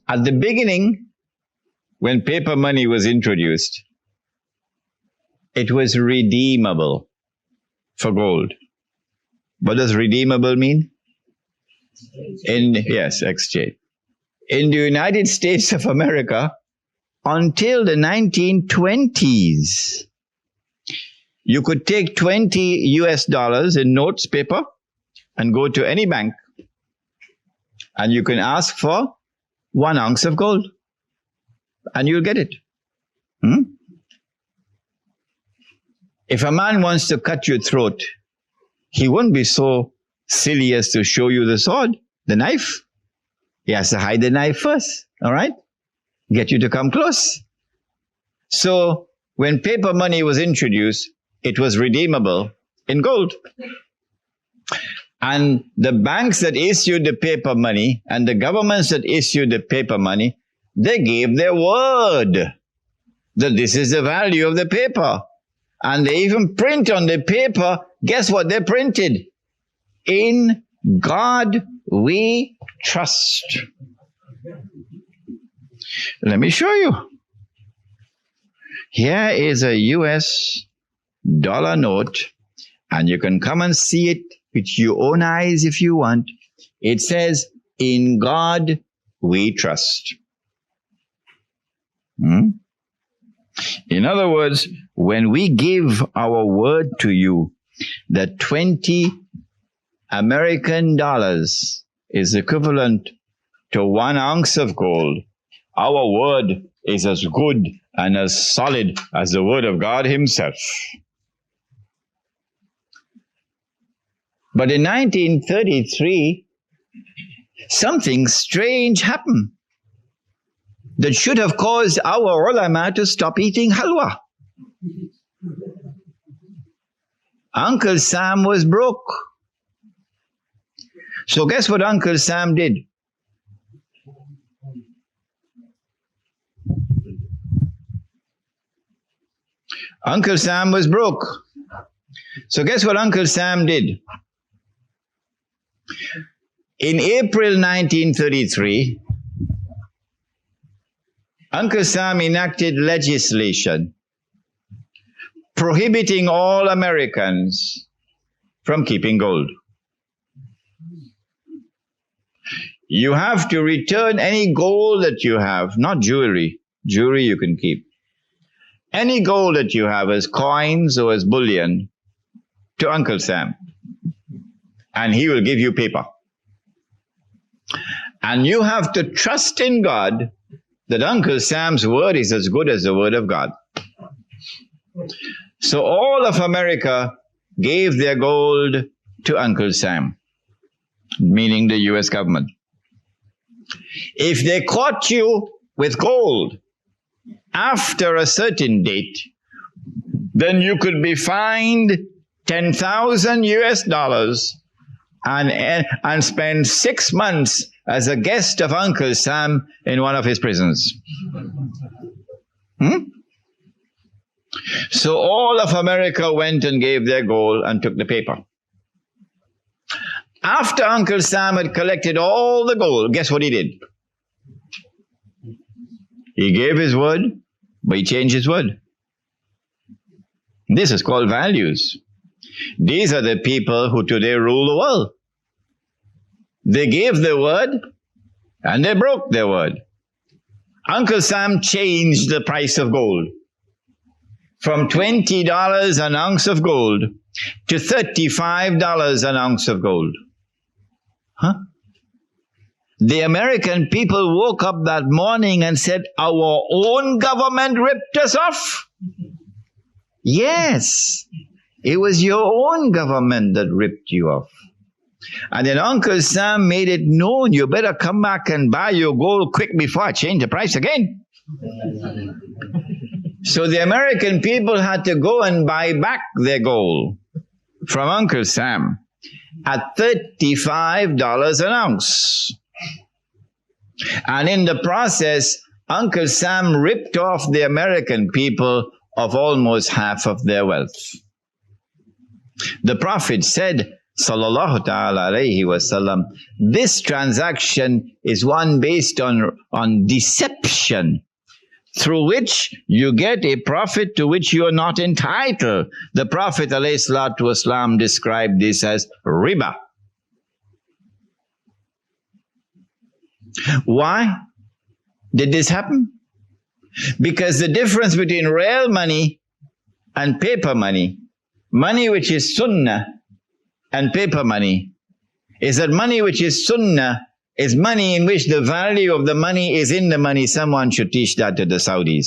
At the beginning, when paper money was introduced, it was redeemable for gold. What does redeemable mean? Yes, exchange. In the United States of America, until the 1920s, you could take 20 US dollars in notes paper and go to any bank, and you can ask for 1 ounce of gold, and you'll get it. If a man wants to cut your throat, he won't be so silly as to show you the sword, the knife. He has to hide the knife first, all right? Get you to come close. So when paper money was introduced, it was redeemable in gold. And the banks that issued the paper money and the governments that issued the paper money, they gave their word that this is the value of the paper. And they even print on the paper, guess what they printed? In God we trust. Let me show you. Here is a US dollar note, and you can come and see it with your own eyes if you want. It says, in God we trust. In other words, when we give our word to you that 20 American dollars is equivalent to 1 ounce of gold, our word is as good and as solid as the word of God himself. But in 1933, something strange happened that should have caused our ulama to stop eating halwa. Uncle Sam was broke. So guess what Uncle Sam did? Uncle Sam was broke. So guess what Uncle Sam did? In April 1933, Uncle Sam enacted legislation prohibiting all Americans from keeping gold. You have to return any gold that you have, not jewelry. Jewelry you can keep. Any gold that you have as coins or as bullion to Uncle Sam, and he will give you paper. And you have to trust in God that Uncle Sam's word is as good as the word of God. So all of America gave their gold to Uncle Sam, meaning the US government. If they caught you with gold after a certain date, then you could be fined 10,000 US dollars and spend 6 months as a guest of Uncle Sam in one of his prisons. So all of America went and gave their gold and took the paper. After Uncle Sam had collected all the gold, guess what he did? He gave his word, but he changed his word. This is called values. These are the people who today rule the world. They gave their word, and they broke their word. Uncle Sam changed the price of gold from $20 an ounce of gold to $35 an ounce of gold. The American people woke up that morning and said, our own government ripped us off. Yes, it was your own government that ripped you off. And then Uncle Sam made it known, you better come back and buy your gold quick before I change the price again. So the American people had to go and buy back their gold from Uncle Sam at $35 an ounce. And in the process, Uncle Sam ripped off the American people of almost half of their wealth. The prophet said sallallahu ta'ala alayhi wasallam, this transaction is one based on deception, through which you get a profit to which you are not entitled. The Prophet alayhi salatu wasalam described this as riba. Why did this happen? Because the difference between real money and paper money, money which is sunnah and paper money, is that money which is sunnah is money in which the value of the money is in the money. Someone should teach that to the Saudis.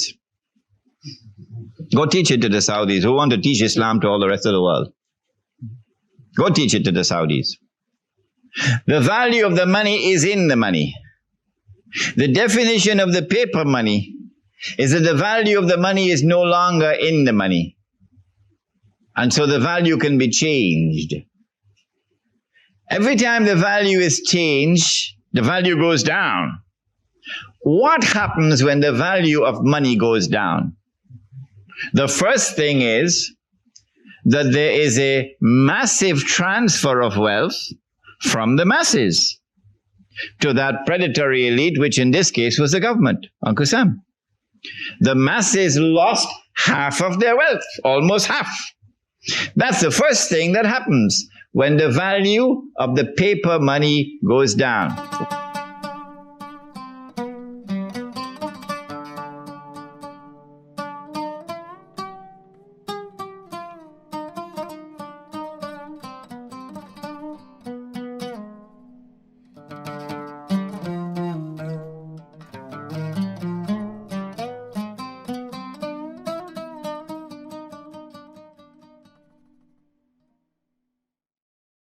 Go teach it to the Saudis who want to teach Islam to all the rest of the world. Go teach it to the Saudis. The value of the money is in the money. The definition of the paper money is that the value of the money is no longer in the money. And so the value can be changed. Every time the value is changed, the value goes down. What happens when the value of money goes down? The first thing is that there is a massive transfer of wealth from the masses to that predatory elite, which in this case was the government, Uncle Sam. The masses lost half of their wealth, almost half. That's the first thing that happens when the value of the paper money goes down.